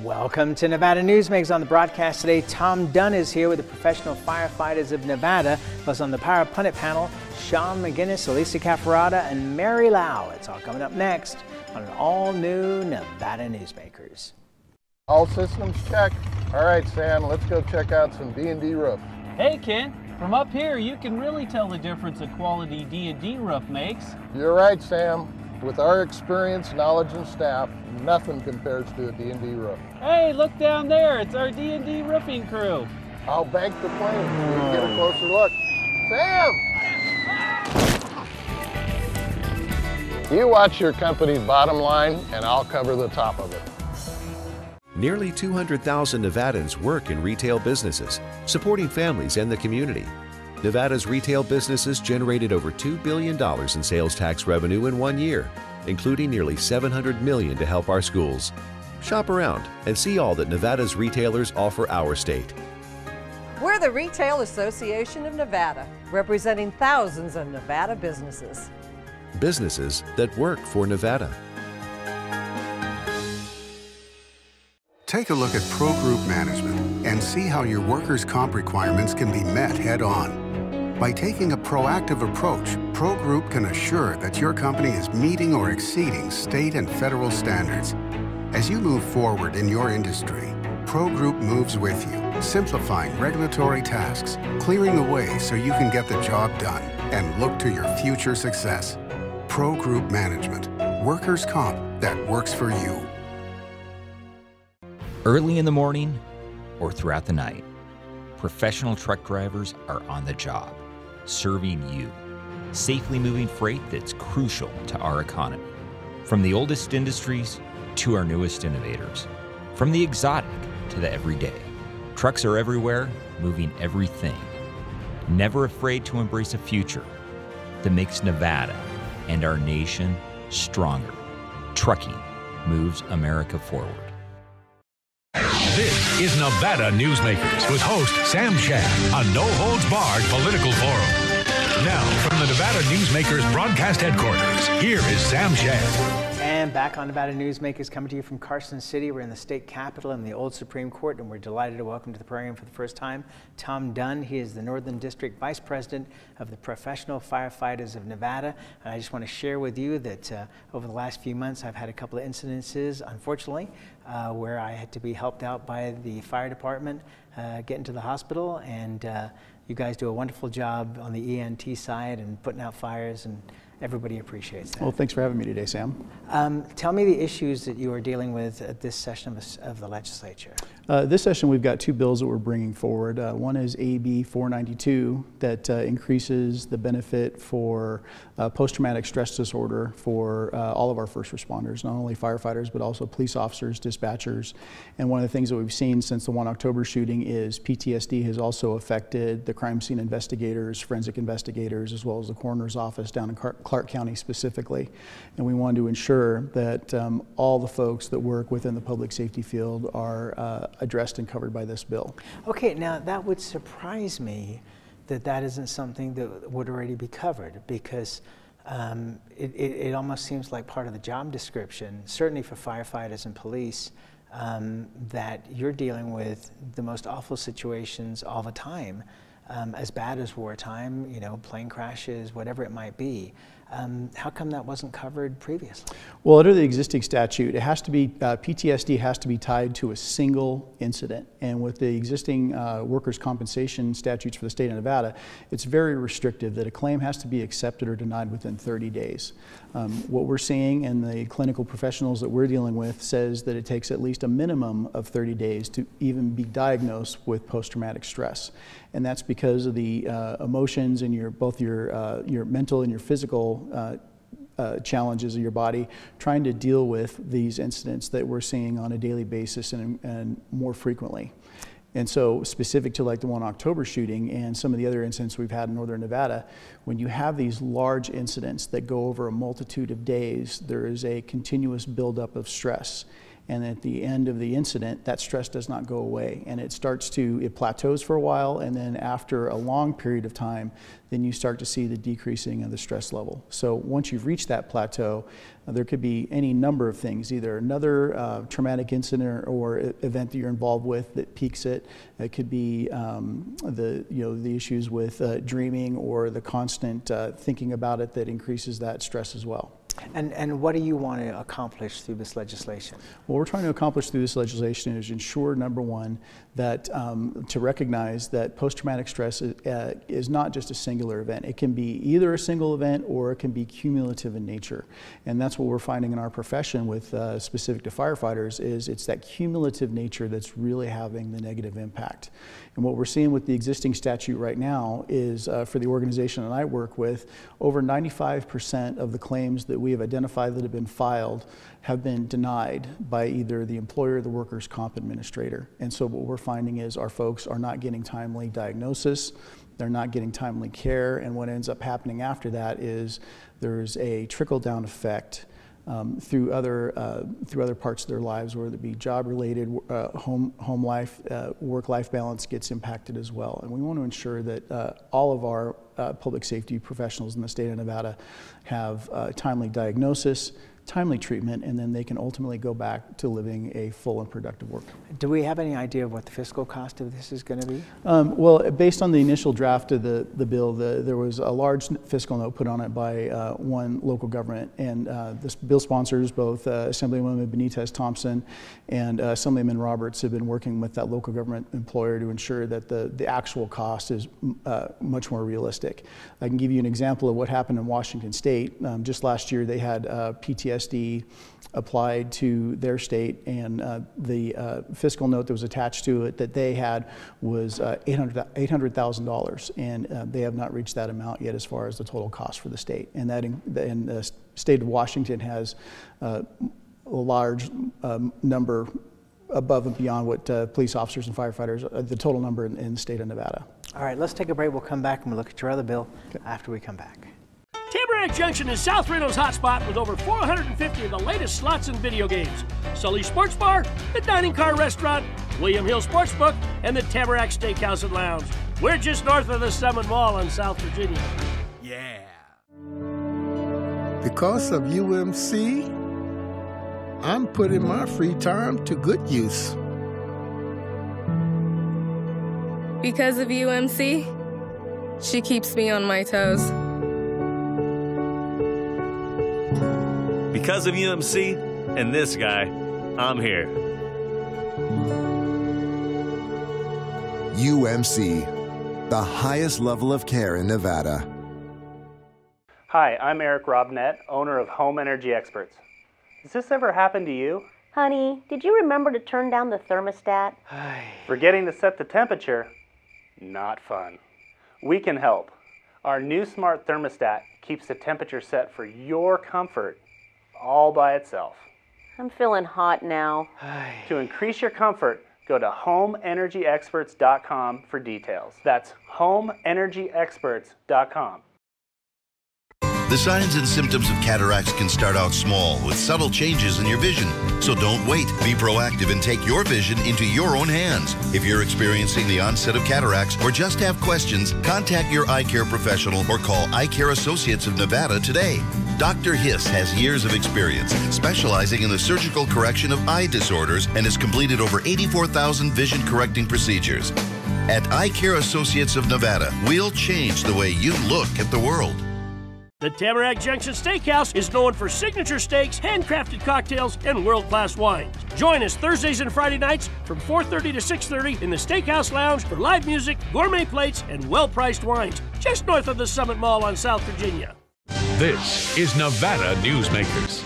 Welcome to Nevada Newsmakers. On the broadcast today, Tom Dunn is here with the Professional Firefighters of Nevada. Plus on the Power Pundit panel, Sean McGuinness, Elisa Cafferata, and Mary Lau. It's all coming up next on an all-new Nevada Newsmakers. All systems check. All right, Sam, let's go check out some D&D roof. Hey, Ken. From up here, you can really tell the difference a quality D&D roof makes. You're right, Sam. With our experience, knowledge, and staff, nothing compares to a D&D roof. Hey, look down there. It's our D&D roofing crew. I'll bank the plane so we can get a closer look. Sam! You watch your company's bottom line, and I'll cover the top of it. Nearly 200,000 Nevadans work in retail businesses, supporting families and the community. Nevada's retail businesses generated over $2 billion in sales tax revenue in 1 year, including nearly $700 million to help our schools. Shop around and see all that Nevada's retailers offer our state. We're the Retail Association of Nevada, representing thousands of Nevada businesses. Businesses that work for Nevada. Take a look at Pro Group Management and see how your workers' comp requirements can be met head-on. By taking a proactive approach, Pro Group can assure that your company is meeting or exceeding state and federal standards. As you move forward in your industry, Pro Group moves with you, simplifying regulatory tasks, clearing the way so you can get the job done and look to your future success. Pro Group Management, workers' comp that works for you. Early in the morning or throughout the night, professional truck drivers are on the job, serving you, safely moving freight that's crucial to our economy. From the oldest industries to our newest innovators, from the exotic to the everyday, trucks are everywhere, moving everything. Never afraid to embrace a future that makes Nevada and our nation stronger. Trucking moves America forward. This is Nevada Newsmakers with host Sam Shad on No Holds Barred Political Forum. Now, from the Nevada Newsmakers broadcast headquarters, here is Sam Shad. And back on Nevada Newsmakers, coming to you from Carson City. We're in the state capitol in the old Supreme Court, and we're delighted to welcome to the program for the first time Tom Dunn. He is the Northern District Vice President of the Professional Firefighters of Nevada. And I just want to share with you that over the last few months, I've had a couple of incidences, unfortunately, where I had to be helped out by the fire department, getting to the hospital, and you guys do a wonderful job on the ENT side and putting out fires, and everybody appreciates that. Well, thanks for having me today, Sam. Tell me the issues that you are dealing with at this session of the legislature. This session, we've got two bills that we're bringing forward. One is AB 492 that increases the benefit for post-traumatic stress disorder for all of our first responders, not only firefighters, but also police officers, dispatchers. And one of the things that we've seen since the 1 October shooting is PTSD has also affected the crime scene investigators, forensic investigators, as well as the coroner's office down in Clark County specifically. And we wanted to ensure that all the folks that work within the public safety field are addressed and covered by this bill. Okay, now that would surprise me that isn't something that would already be covered, because it almost seems like part of the job description, certainly for firefighters and police, that you're dealing with the most awful situations all the time, as bad as wartime, you know, plane crashes, whatever it might be. How come that wasn't covered previously? Well, under the existing statute, it has to be, PTSD has to be tied to a single incident. And with the existing workers' compensation statutes for the state of Nevada, it's very restrictive that a claim has to be accepted or denied within 30 days. What we're seeing, and the clinical professionals that we're dealing with, says that it takes at least a minimum of 30 days to even be diagnosed with post-traumatic stress. And that's because of the emotions and both your mental and your physical challenges of your body, trying to deal with these incidents that we're seeing on a daily basis and more frequently. And so specific to like the 1 October shooting and some of the other incidents we've had in northern Nevada, when you have these large incidents that go over a multitude of days, there is a continuous buildup of stress. And at the end of the incident, that stress does not go away. And it plateaus for a while, and then after a long period of time, then you start to see the decreasing of the stress level. So once you've reached that plateau, there could be any number of things, either another traumatic incident or event that you're involved with that peaks it. It could be the issues with dreaming or the constant thinking about it that increases that stress as well. And what do you want to accomplish through this legislation? What we're trying to accomplish through this legislation is ensure, number one, that to recognize that post-traumatic stress is not just a singular event. It can be either a single event or it can be cumulative in nature. And that's what we're finding in our profession with specific to firefighters is it's that cumulative nature that's really having the negative impact. And what we're seeing with the existing statute right now is for the organization that I work with, over 95% of the claims that we have identified that have been filed have been denied by either the employer or the workers' comp administrator. And so what we're finding is our folks are not getting timely diagnosis, they're not getting timely care, and what ends up happening after that is there's a trickle-down effect through other parts of their lives, whether it be job-related, home life, work-life balance gets impacted as well. And we want to ensure that all of our public safety professionals in the state of Nevada have timely diagnosis, timely treatment, and then they can ultimately go back to living a full and productive work. Do we have any idea of what the fiscal cost of this is going to be? Well, based on the initial draft of the bill, there was a large fiscal note put on it by one local government, and this bill sponsors, both Assemblywoman Benitez Thompson and Assemblyman Roberts, have been working with that local government employer to ensure that the actual cost is much more realistic. I can give you an example of what happened in Washington State. Just last year, they had PTSD applied to their state, and the fiscal note that was attached to it that they had was $800,000, and they have not reached that amount yet as far as the total cost for the state. And the state of Washington has a large number above and beyond what police officers and firefighters, the total number in the state of Nevada. All right, let's take a break. We'll come back and we'll look at your other bill after we come back. Tamarack Junction is South Reno's hotspot with over 450 of the latest slots and video games. Sully's Sports Bar, the Dining Car Restaurant, William Hill Sportsbook, and the Tamarack Steakhouse and Lounge. We're just north of the Summit Mall in South Virginia. Yeah. Because of UMC, I'm putting my free time to good use. Because of UMC, she keeps me on my toes. Because of UMC and this guy, I'm here. UMC, the highest level of care in Nevada. Hi, I'm Eric Robnett, owner of Home Energy Experts. Has this ever happened to you? Honey, did you remember to turn down the thermostat? Forgetting to set the temperature? Not fun. We can help. Our new smart thermostat keeps the temperature set for your comfort all by itself. I'm feeling hot now. To increase your comfort, go to homeenergyexperts.com for details. That's homeenergyexperts.com. The signs and symptoms of cataracts can start out small with subtle changes in your vision. So don't wait. Be proactive and take your vision into your own hands. If you're experiencing the onset of cataracts or just have questions, contact your eye care professional or call Eye Care Associates of Nevada today. Dr. Hiss has years of experience specializing in the surgical correction of eye disorders and has completed over 84,000 vision correcting procedures. At Eye Care Associates of Nevada, we'll change the way you look at the world. The Tamarack Junction Steakhouse is known for signature steaks, handcrafted cocktails, and world-class wines. Join us Thursdays and Friday nights from 4:30 to 6:30 in the Steakhouse Lounge for live music, gourmet plates, and well-priced wines, just north of the Summit Mall on South Virginia. This is Nevada Newsmakers.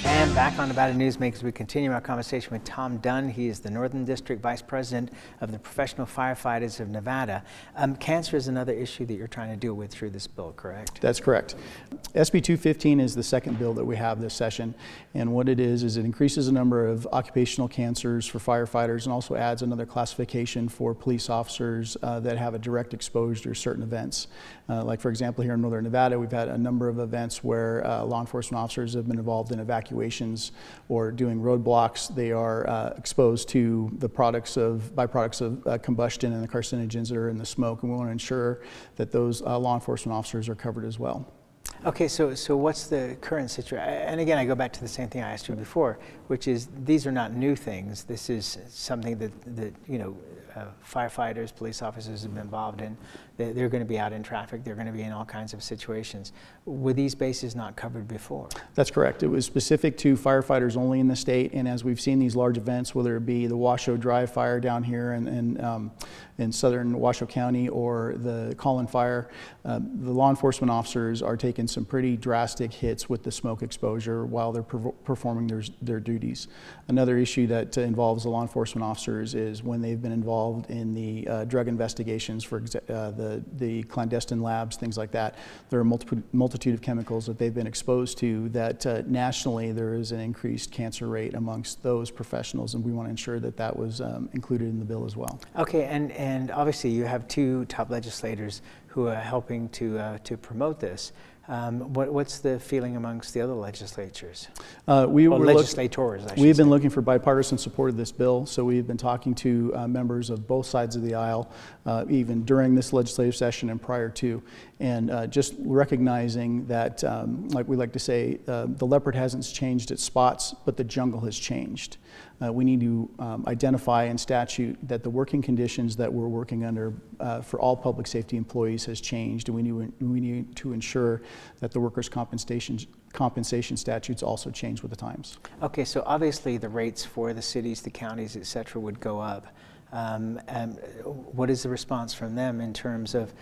And back on Nevada Newsmakers, we continue our conversation with Tom Dunn. He is the Northern District Vice President of the Professional Firefighters of Nevada. Cancer is another issue that you're trying to deal with through this bill, correct? That's correct. SB 215 is the second bill that we have this session. And what it is it increases the number of occupational cancers for firefighters and also adds another classification for police officers that have a direct exposure to certain events. Like, for example, here in Northern Nevada, we've had a number of events where law enforcement officers have been involved in evacuations operations or doing roadblocks, they are exposed to the byproducts of combustion and the carcinogens that are in the smoke, and we want to ensure that those law enforcement officers are covered as well. Okay, so what's the current situation? And again, I go back to the same thing I asked you before, which is these are not new things. This is something that you know, firefighters, police officers have been involved in. They're going to be out in traffic. They're going to be in all kinds of situations. Were these bases not covered before? That's correct. It was specific to firefighters only in the state, and as we've seen these large events, whether it be the Washoe Drive fire down here in southern Washoe County or the Collin fire, the law enforcement officers are taking some pretty drastic hits with the smoke exposure while they're performing their duties. Another issue that involves the law enforcement officers is when they've been involved in the drug investigations, for the clandestine labs, things like that. There are a multitude of chemicals that they've been exposed to that nationally there is an increased cancer rate amongst those professionals, and we want to ensure that that was included in the bill as well. Okay, and obviously you have two top legislators who are helping to promote this. What's the feeling amongst the other legislatures? We've been looking for bipartisan support of this bill, so we've been talking to members of both sides of the aisle, even during this legislative session and prior to, and just recognizing that, like we like to say, the leopard hasn't changed its spots, but the jungle has changed. We need to identify in statute that the working conditions that we're working under for all public safety employees has changed, and we need to ensure that the workers' compensation statutes also change with the times. Okay, so obviously the rates for the cities, the counties, et cetera, would go up. What is the response from them in terms of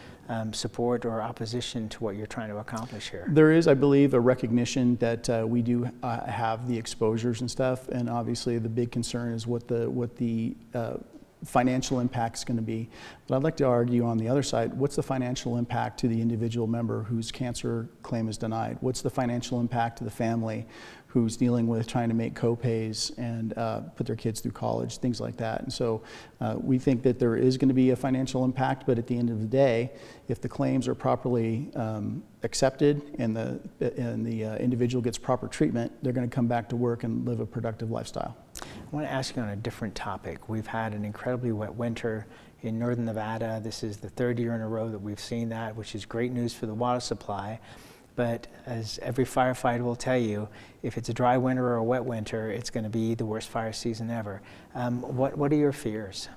support or opposition to what you're trying to accomplish here? There is, I believe, a recognition that we do have the exposures and stuff, and obviously the big concern is what the financial impact is going to be. But I'd like to argue on the other side, what's the financial impact to the individual member whose cancer claim is denied? What's the financial impact to the family who's dealing with trying to make co-pays and put their kids through college, things like that? And so we think that there is going to be a financial impact, but at the end of the day, if the claims are properly accepted and the individual gets proper treatment, they're going to come back to work and live a productive lifestyle. I want to ask you on a different topic. We've had an incredibly wet winter in northern Nevada. This is the third year in a row that we've seen that, which is great news for the water supply. But as every firefighter will tell you, if it's a dry winter or a wet winter, it's going to be the worst fire season ever. What are your fears?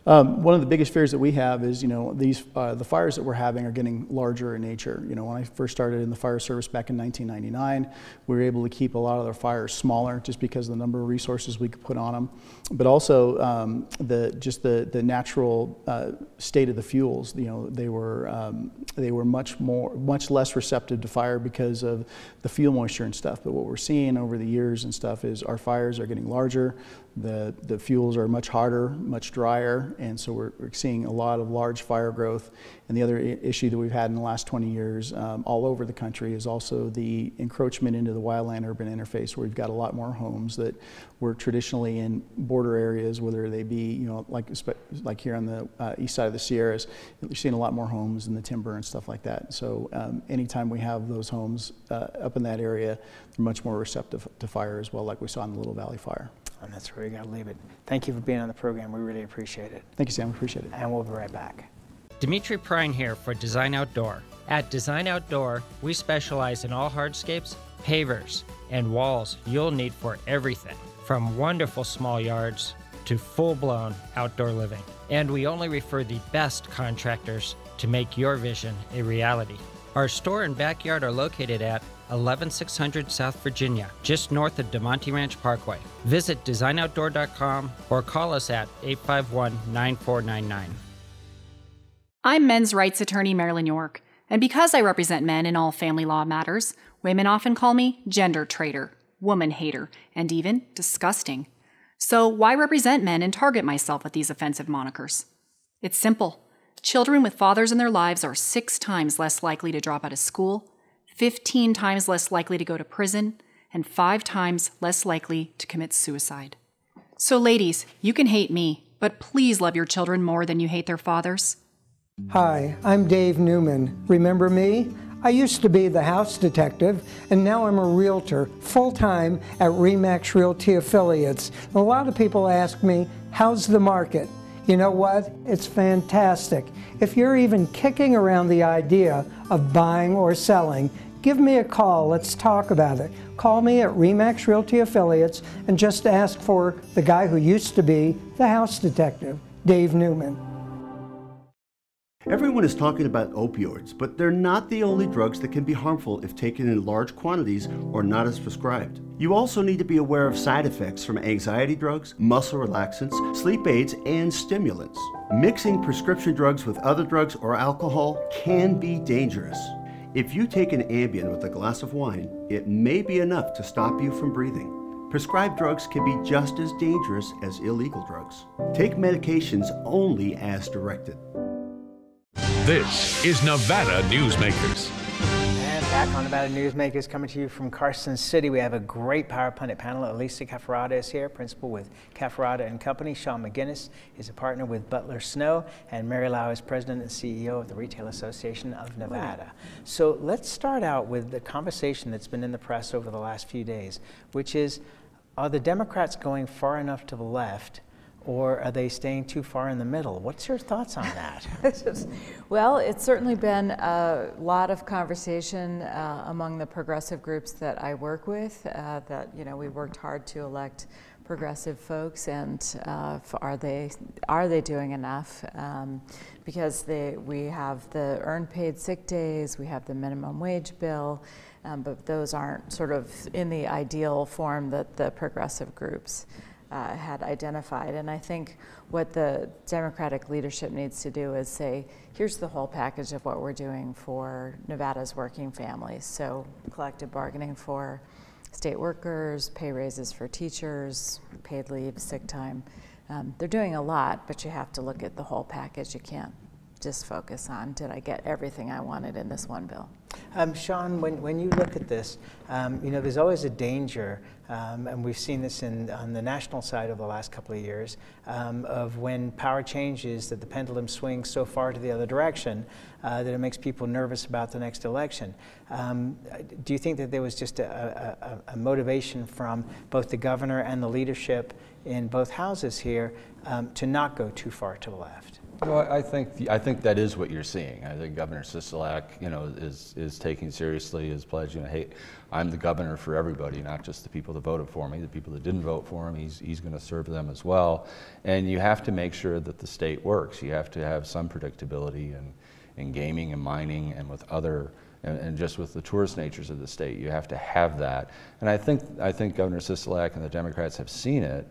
One of the biggest fears that we have is, the fires that we're having are getting larger in nature. When I first started in the fire service back in 1999, we were able to keep a lot of our fires smaller just because of the number of resources we could put on them. But also the natural state of the fuels. They were much less receptive to fire because of the fuel moisture and stuff. But what we're seeing over the years and stuff is our fires are getting larger. The fuels are much harder, much drier, and so we're seeing a lot of large fire growth. And the other issue that we've had in the last 20 years all over the country is also the encroachment into the wildland-urban interface, where we've got a lot more homes that were traditionally in border areas, whether they be, like here on the east side of the Sierras, you're seeing a lot more homes in the timber and stuff like that. So anytime we have those homes up in that area, they're much more receptive to fire as well, like we saw in the Little Valley fire. And that's where we got to leave it. Thank you for being on the program. We really appreciate it. Thank you, Sam. We appreciate it. And we'll be right back. Dimitri Prine here for Design Outdoor. At Design Outdoor, we specialize in all hardscapes, pavers, and walls you'll need for everything, from wonderful small yards to full-blown outdoor living. And we only refer the best contractors to make your vision a reality. Our store and backyard are located at 11600 South Virginia, just north of DeMonte Ranch Parkway. Visit designoutdoor.com or call us at 851-9499. I'm men's rights attorney Marilyn York, and because I represent men in all family law matters, women often call me gender traitor, woman hater, and even disgusting. So why represent men and target myself with these offensive monikers? It's simple. Children with fathers in their lives are 6 times less likely to drop out of school, 15 times less likely to go to prison, and 5 times less likely to commit suicide. So ladies, you can hate me, but please love your children more than you hate their fathers. Hi, I'm Dave Newman. Remember me? I used to be the house detective, and now I'm a realtor full-time at RE/MAX Realty Affiliates. A lot of people ask me, how's the market? You know what? It's fantastic. If you're even kicking around the idea of buying or selling, give me a call. Let's talk about it. Call me at RE/MAX Realty Affiliates and just ask for the guy who used to be the house detective, Dave Newman. Everyone is talking about opioids, but they're not the only drugs that can be harmful if taken in large quantities or not as prescribed. You also need to be aware of side effects from anxiety drugs, muscle relaxants, sleep aids, and stimulants. Mixing prescription drugs with other drugs or alcohol can be dangerous. If you take an Ambien with a glass of wine, it may be enough to stop you from breathing. Prescribed drugs can be just as dangerous as illegal drugs. Take medications only as directed. This is Nevada Newsmakers. And back on Nevada Newsmakers, coming to you from Carson City. We have a great Power Pundit panel. Elisa Cafferata is here, principal with Cafferata and Company. Sean McGuinness is a partner with Butler Snow, and Mary Lau is president and CEO of the Retail Association of Nevada. So let's start out with the conversation that's been in the press over the last few days, which is, are the Democrats going far enough to the left, or are they staying too far in the middle? What's your thoughts on that? Well, it's certainly been a lot of conversation among the progressive groups that I work with, that, you know, we worked hard to elect progressive folks, and are they doing enough? Because we have the earned paid sick days, we have the minimum wage bill, but those aren't sort of in the ideal form that the progressive groups had identified. And I think what the Democratic leadership needs to do is say, here's the whole package of what we're doing for Nevada's working families. So collective bargaining for state workers, pay raises for teachers, paid leave, sick time. They're doing a lot, but you have to look at the whole package. You can't just focus on, did I get everything I wanted in this one bill? Sean, when you look at this, you know, there's always a danger, and we've seen this on the national side over the last couple of years, of when power changes, that the pendulum swings so far to the other direction that it makes people nervous about the next election. Do you think that there was just a motivation from both the governor and the leadership in both houses here to not go too far to the left? Well, I think that is what you're seeing. I think Governor Sisolak, you know, is taking seriously his pledge. You know, hey, I'm the governor for everybody, not just the people that voted for me. The people that didn't vote for him, he's going to serve them as well. And you have to make sure that the state works. You have to have some predictability in gaming and mining and with other. And just with the tourist natures of the state, you have to have that. And I think Governor Sisolak and the Democrats have seen it.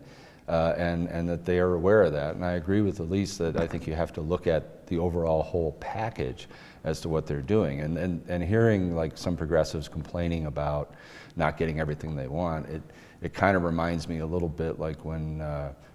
And that they are aware of that. And I agree with Elisa that I think you have to look at the overall whole package as to what they're doing. And hearing like some progressives complaining about not getting everything they want, it kind of reminds me a little bit like when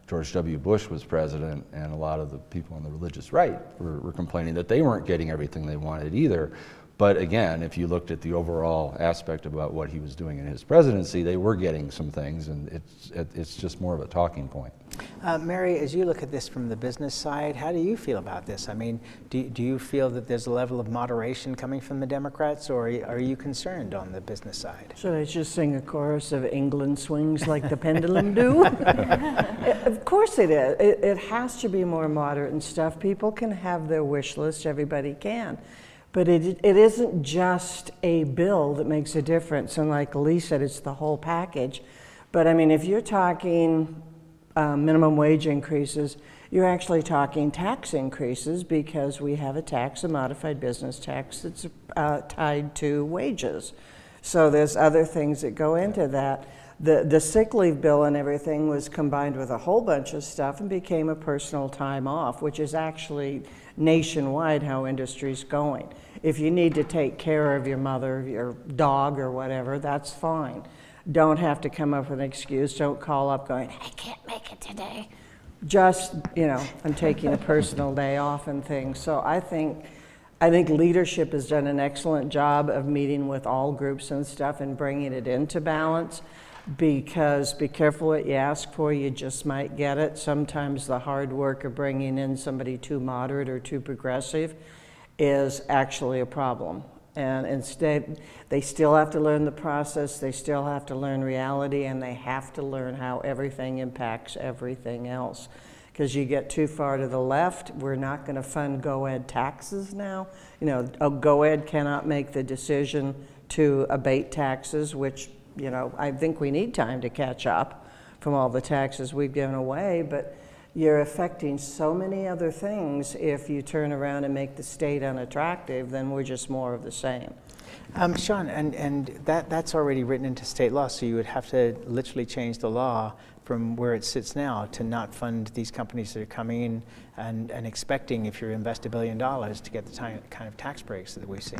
George W. Bush was president, and a lot of the people on the religious right were complaining that they weren't getting everything they wanted either. But again, if you looked at the overall aspect about what he was doing in his presidency, they were getting some things, and it's just more of a talking point. Mary, as you look at this from the business side, how do you feel about this? I mean, do you feel that there's a level of moderation coming from the Democrats, or are you concerned on the business side? Should I just sing a chorus of England swings like the pendulum do? Of course it is. It has to be more moderate and stuff. People can have their wish list, everybody can. But it isn't just a bill that makes a difference. And like Elise said, it's the whole package. But I mean, if you're talking minimum wage increases, you're actually talking tax increases, because we have a tax, a modified business tax, that's tied to wages. So there's other things that go into that. The sick leave bill and everything was combined with a whole bunch of stuff and became a personal time off, which is actually nationwide how industry's going. If you need to take care of your mother, your dog, or whatever, that's fine. Don't have to come up with an excuse. Don't call up going, I can't make it today. Just, you know, I'm taking a personal day off and things. So I think leadership has done an excellent job of meeting with all groups and stuff and bringing it into balance, because be careful what you ask for, you just might get it. Sometimes the hard work of bringing in somebody too moderate or too progressive is actually a problem. And instead, they still have to learn the process, they still have to learn reality, and they have to learn how everything impacts everything else. Because you get too far to the left, we're not going to fund GO-ED taxes now. You know, GO-ED cannot make the decision to abate taxes, which, you know, I think we need time to catch up from all the taxes we've given away, but you're affecting so many other things. If you turn around and make the state unattractive, then we're just more of the same. Sean, and that's already written into state law, so you would have to literally change the law from where it sits now to not fund these companies that are coming in and expecting, if you invest $1 billion, to get the kind of tax breaks that we see.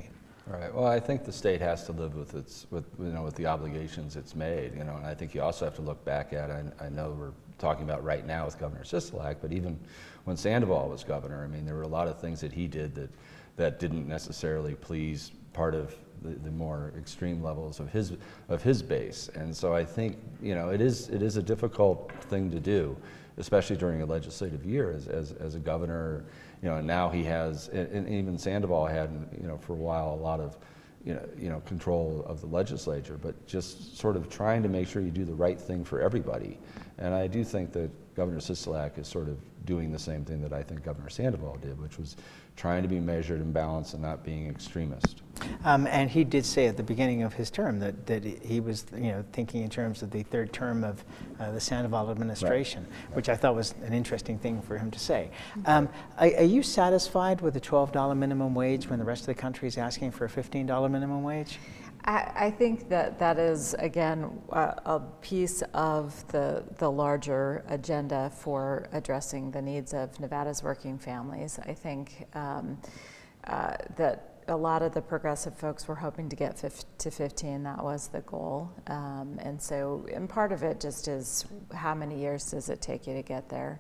Right. Well, I think the state has to live with with the obligations it's made. You know, and I think you also have to look back at. I know we're talking about right now with Governor Sisolak, but even when Sandoval was governor, I mean, there were a lot of things that he did that didn't necessarily please part of the more extreme levels of his base. And so I think, you know, it is a difficult thing to do, especially during a legislative year as a governor. You know, and now he has, and even Sandoval had, you know, for a while, a lot of, you know, control of the legislature, but just sort of trying to make sure you do the right thing for everybody. And I do think that Governor Sisolak is sort of doing the same thing that I think Governor Sandoval did, which was trying to be measured and balanced and not being extremist. And he did say at the beginning of his term that he was, you know, thinking in terms of the third term of the Sandoval administration, right, which I thought was an interesting thing for him to say. Are you satisfied with the $12 minimum wage when the rest of the country is asking for a $15 minimum wage? I think that is, again, a piece of the larger agenda for addressing the needs of Nevada's working families. I think that a lot of the progressive folks were hoping to get to 15. That was the goal. And part of it just is how many years does it take you to get there?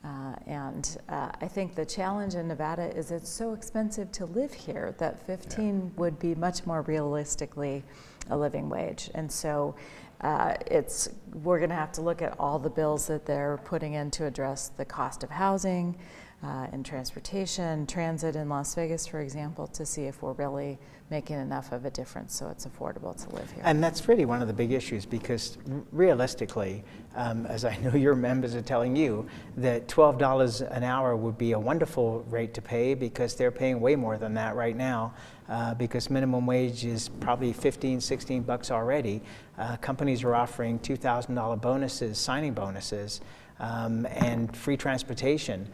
I think the challenge in Nevada is it's so expensive to live here that 15 would be much more realistically a living wage. And so we're going to have to look at all the bills that they're putting in to address the cost of housing and transportation, transit in Las Vegas, for example, to see if we're really making enough of a difference so it's affordable to live here. And that's really one of the big issues, because realistically, as I know your members are telling you, that $12 an hour would be a wonderful rate to pay, because they're paying way more than that right now, because minimum wage is probably 15, 16 bucks already. Companies are offering $2,000 bonuses, signing bonuses, and free transportation.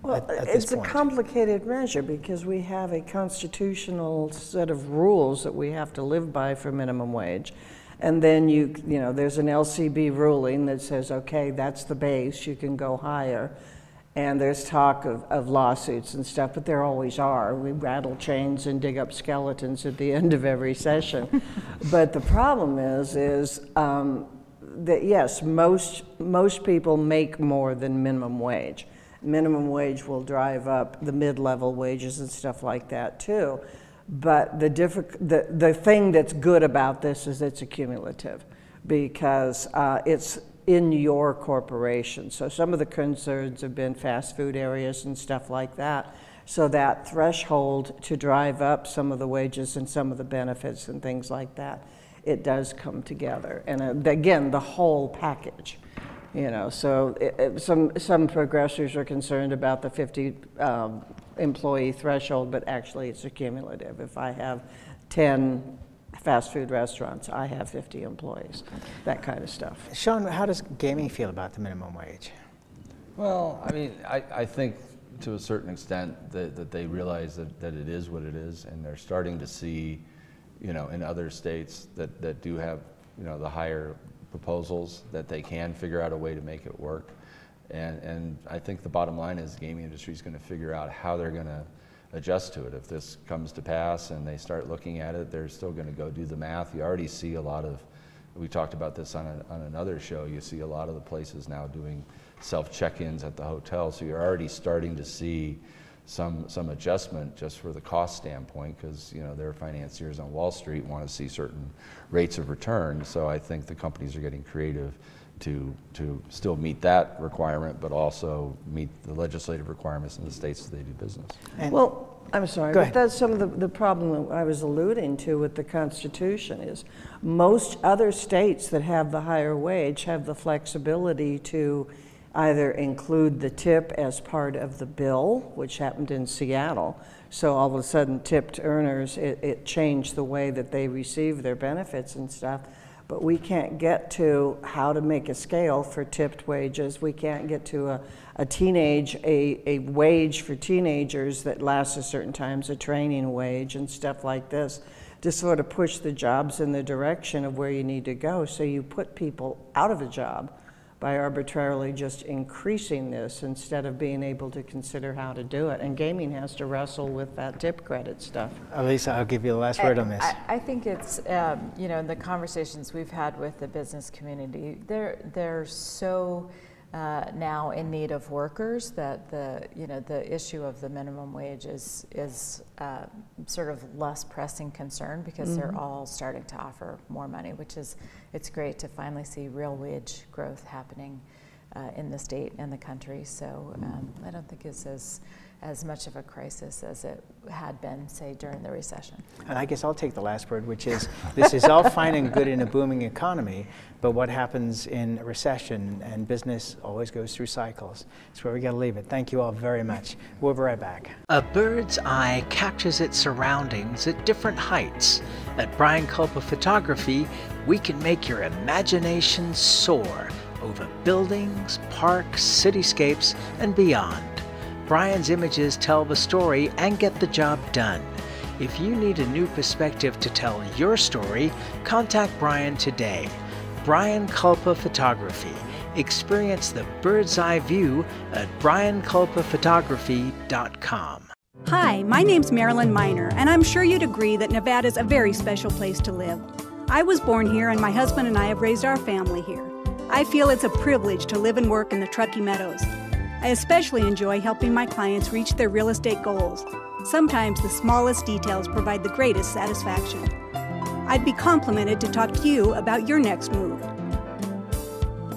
It's a complicated measure because we have a constitutional set of rules that we have to live by for minimum wage. And then you know, there's an LCB ruling that says, okay, that's the base, you can go higher. And there's talk of lawsuits and stuff, but there always are. We rattle chains and dig up skeletons at the end of every session. But the problem is that yes, most people make more than minimum wage. Minimum wage will drive up the mid-level wages and stuff like that too. But the thing that's good about this is it's accumulative, because it's in your corporation. So some of the concerns have been fast food areas and stuff like that. So that threshold to drive up some of the wages and some of the benefits and things like that, it does come together. And again, the whole package. You know, so some progressives are concerned about the 50 employee threshold, but actually it's accumulative. If I have 10 fast food restaurants, I have 50 employees, that kind of stuff. Sean, how does gaming feel about the minimum wage? Well, I mean, I think to a certain extent that they realize that it is what it is, and they're starting to see, you know, in other states that do have, you know, the higher proposals, that they can figure out a way to make it work. And I think the bottom line is the gaming industry is going to figure out how they're going to adjust to it. If this comes to pass and they start looking at it, they're still going to go do the math. You already see a lot of, we talked about this on another show, you see a lot of the places now doing self-check-ins at the hotel, so you're already starting to see some adjustment just for the cost standpoint, because, you know, their financiers on Wall Street want to see certain rates of return. So I think the companies are getting creative to still meet that requirement, but also meet the legislative requirements in the states that they do business. Well, I'm sorry, Go but ahead. that's some of the problem that I was alluding to with the Constitution is most other states that have the higher wage have the flexibility to either include the tip as part of the bill, which happened in Seattle. So all of a sudden tipped earners, it changed the way that they receive their benefits and stuff. But we can't get to how to make a scale for tipped wages. We can't get to a wage for teenagers that lasts a certain times, a training wage and stuff like this, to sort of push the jobs in the direction of where you need to go. So you put people out of a job by arbitrarily just increasing this instead of being able to consider how to do it. And gaming has to wrestle with that tip credit stuff. Elisa, I'll give you the last word on this. I think it's, you know, in the conversations we've had with the business community, they're so now in need of workers that the issue of the minimum wage is sort of less pressing concern because they're all starting to offer more money, which is, it's great to finally see real wage growth happening in the state and the country. So I don't think it's as much of a crisis as it had been, say, during the recession. And I guess I'll take the last word, which is this is all fine and good in a booming economy, but what happens in a recession, and business always goes through cycles. That's where we got to leave it. Thank you all very much. We'll be right back. A bird's eye captures its surroundings at different heights. At Brian Culpa Photography, we can make your imagination soar over buildings, parks, cityscapes, and beyond. Brian's images tell the story and get the job done. If you need a new perspective to tell your story, contact Brian today. Brian Culpa Photography. Experience the bird's eye view at brianculpaphotography.com. Hi, my name's Marilyn Miner, and I'm sure you'd agree that Nevada's a very special place to live. I was born here, and my husband and I have raised our family here. I feel it's a privilege to live and work in the Truckee Meadows. I especially enjoy helping my clients reach their real estate goals. Sometimes the smallest details provide the greatest satisfaction. I'd be complimented to talk to you about your next move.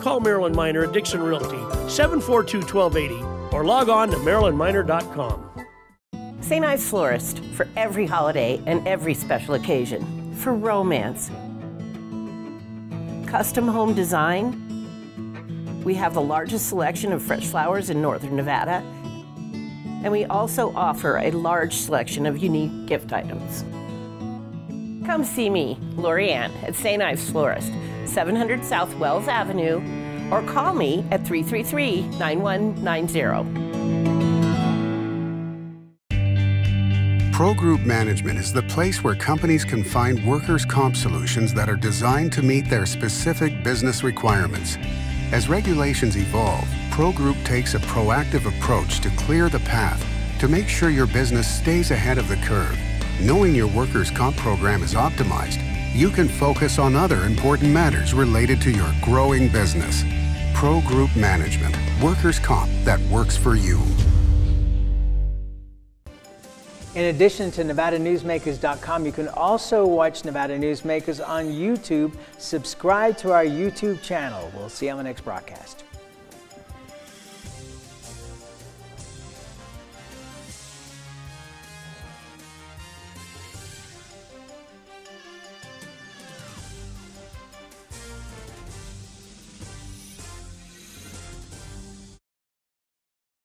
Call Marilyn Miner at Dixon Realty, 742-1280, or log on to marilynminer.com. St. Ives Florist, for every holiday and every special occasion. For romance. Custom home design. We have the largest selection of fresh flowers in northern Nevada. And we also offer a large selection of unique gift items. Come see me, Lori Ann, at St. Ives Florist, 700 South Wells Avenue, or call me at 333-9190. Pro Group Management is the place where companies can find workers' comp solutions that are designed to meet their specific business requirements. As regulations evolve, Pro Group takes a proactive approach to clear the path to make sure your business stays ahead of the curve. Knowing your workers' comp program is optimized, you can focus on other important matters related to your growing business. Pro Group Management, workers' comp that works for you. In addition to NevadaNewsmakers.com, you can also watch Nevada Newsmakers on YouTube. Subscribe to our YouTube channel. We'll see you on the next broadcast.